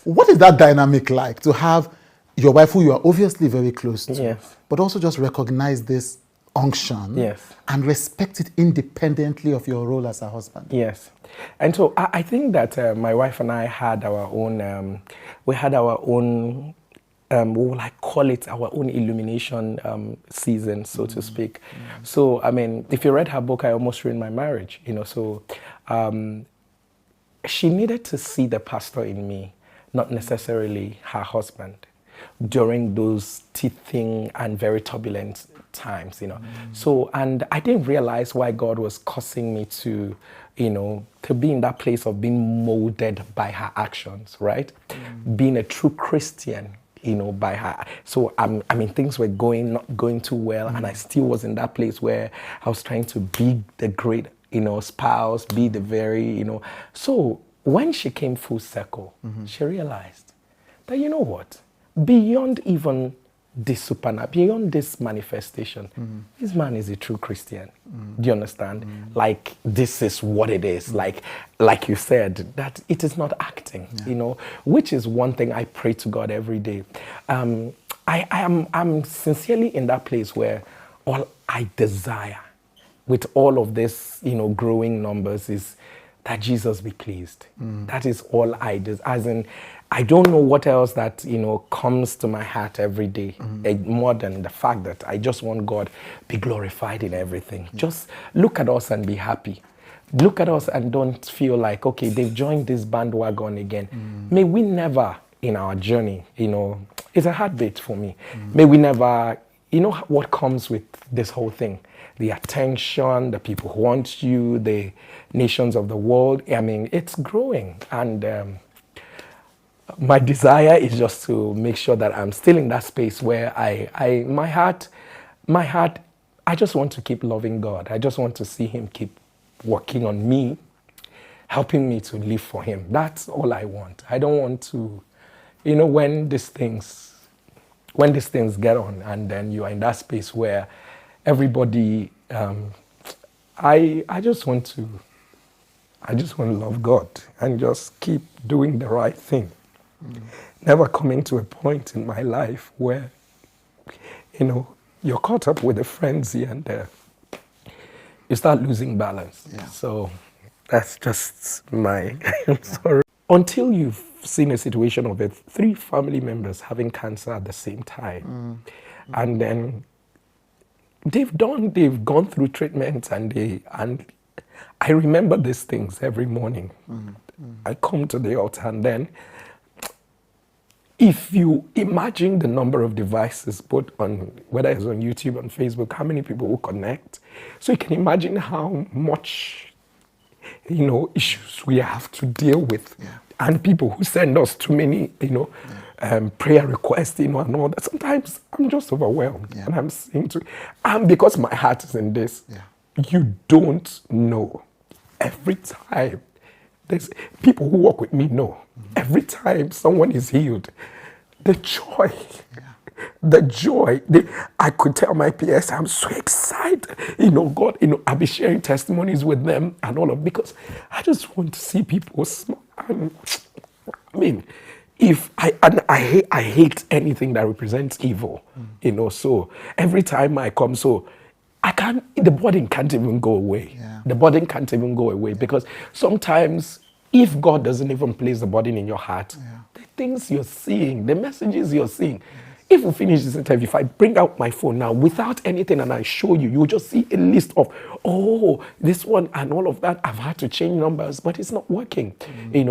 What is that dynamic like to have your wife, who you are obviously very close to, Yes. but also just recognize this unction Yes. and respect it independently of your role as a husband? Yes, and so I think that my wife and I had our own. We had our own. What will I call it? Our own illumination season, so to speak. So I mean, if you read her book, I almost ruined my marriage. So she needed to see the pastor in me, not necessarily her husband, during those teething and very turbulent times. So, and I didn't realize why God was causing me to, to be in that place of being molded by her actions, right? Being a true Christian, by her. So, I mean, things were not going too well, and I still was in that place where I was trying to be the great spouse, be the very, So when she came full circle, she realized that, you know what, beyond even this supernatural, beyond this manifestation, this man is a true Christian. Do you understand? Like, this is what it is. Like you said, that it is not acting, which is one thing I pray to God every day. I'm sincerely in that place where all I desire with all of this, growing numbers is that Jesus be pleased. That is all I do. As in, I don't know what else that, comes to my heart every day, more than the fact that I just want God be glorified in everything. Just look at us and be happy. Look at us and don't feel like, okay, they've joined this bandwagon again. May we never, in our journey, it's a heartbeat for me. May we never, what comes with this whole thing? The attention, the people who want you, the nations of the world. I mean, it's growing. And my desire is just to make sure that I'm still in that space where my heart, I just want to keep loving God. I just want to see Him keep working on me, helping me to live for Him. That's all I want. I don't want to, when these things get on, and then you are in that space where everybody, I just want to love God and just keep doing the right thing. Never coming to a point in my life where, you're caught up with a frenzy and you start losing balance. Yeah. So that's just my, I'm sorry. Until you've seen a situation of 3 family members having cancer at the same time, and then they've gone through treatment, and I remember these things every morning. I come to the altar, and then if you imagine the number of devices, both on, whether it's on YouTube, on Facebook, how many people will connect, so you can imagine how much, issues we have to deal with, and people who send us too many, prayer requests, and all that. Sometimes I'm just overwhelmed, and I'm saying and because my heart is in this, you don't know. Every time, there's people who work with me know. Every time someone is healed, the joy, I could tell my peers, I'm so excited. God, I'll be sharing testimonies with them and all of, because I just want to see people smile. I mean, I hate anything that represents evil, so every time I come, the burden can't even go away. The burden can't even go away, because sometimes if God doesn't even place the burden in your heart, the things you're seeing, the messages you're seeing, if we finish this interview, if I bring out my phone now without anything and I show you, you'll just see a list of, this one and all of that. I've had to change numbers, but it's not working.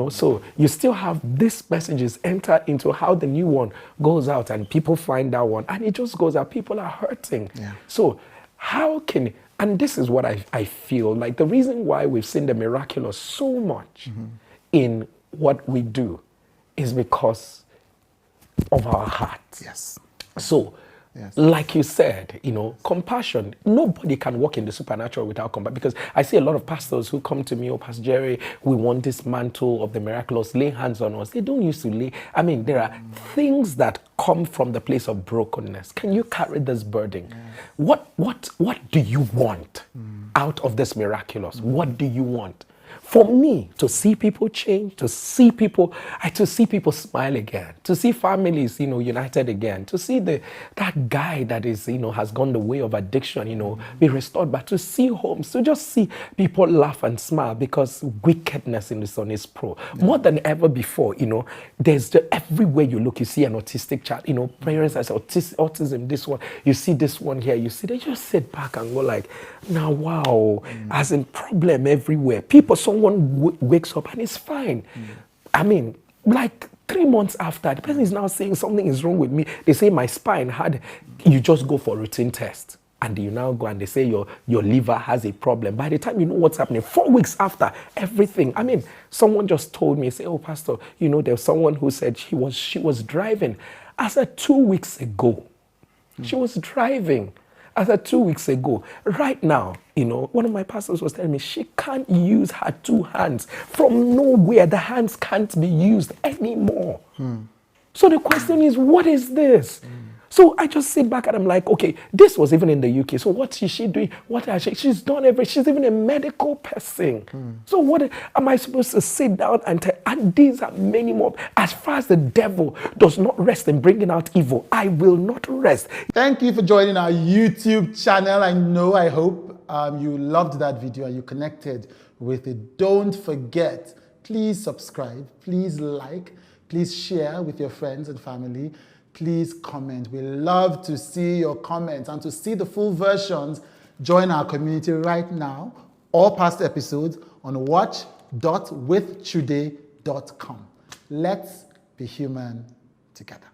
So you still have these messages enter into how the new one goes out, and people find that one, and it just goes out. People are hurting. So how can, and this is what I feel like the reason why we've seen the miraculous so much in what we do is because of our hearts. Yes. So, like you said, compassion. Nobody can walk in the supernatural without compassion, because I see a lot of pastors who come to me, Pastor Jerry, we want this mantle of the miraculous, lay hands on us. They don't used to lay. I mean, there are things that come from the place of brokenness. Can you carry this burden? What do you want out of this miraculous? What do you want? for me to see people change, to see people smile again, to see families, united again, to see that guy that is, has gone the way of addiction, be restored, but to see homes, to just see people laugh and smile, because wickedness in the sun is pro. More than ever before, there's everywhere you look, you see an autistic child, parents that say autism, this one, you see this one here, they just sit back and go like, now wow, as in problem everywhere. Someone wakes up and it's fine. I mean, like 3 months after, the person is now saying something is wrong with me. They say my spine had, you just go for routine test. And you now go and they say your liver has a problem. By the time you know what's happening, 4 weeks after, everything. I mean, someone just told me, say, oh, Pastor, there's someone who said she was driving. As of 2 weeks ago, she was driving. As of 2 weeks ago, right now, one of my pastors was telling me she can't use her 2 hands. From nowhere, the hands can't be used anymore. So the question is, what is this? So I just sit back and I'm like, okay, this was even in the UK. So what is she doing? She's done everything. She's even a medical person. So what am I supposed to sit down and tell? And these are many more. As far as the devil does not rest in bringing out evil, I will not rest. Thank you for joining our YouTube channel. I hope you loved that video and you connected with it. Don't forget, please subscribe, please like, please share with your friends and family. Please comment. We love to see your comments, and to see the full versions, join our community right now, or past episodes on watch.withchude.com. Let's be human together.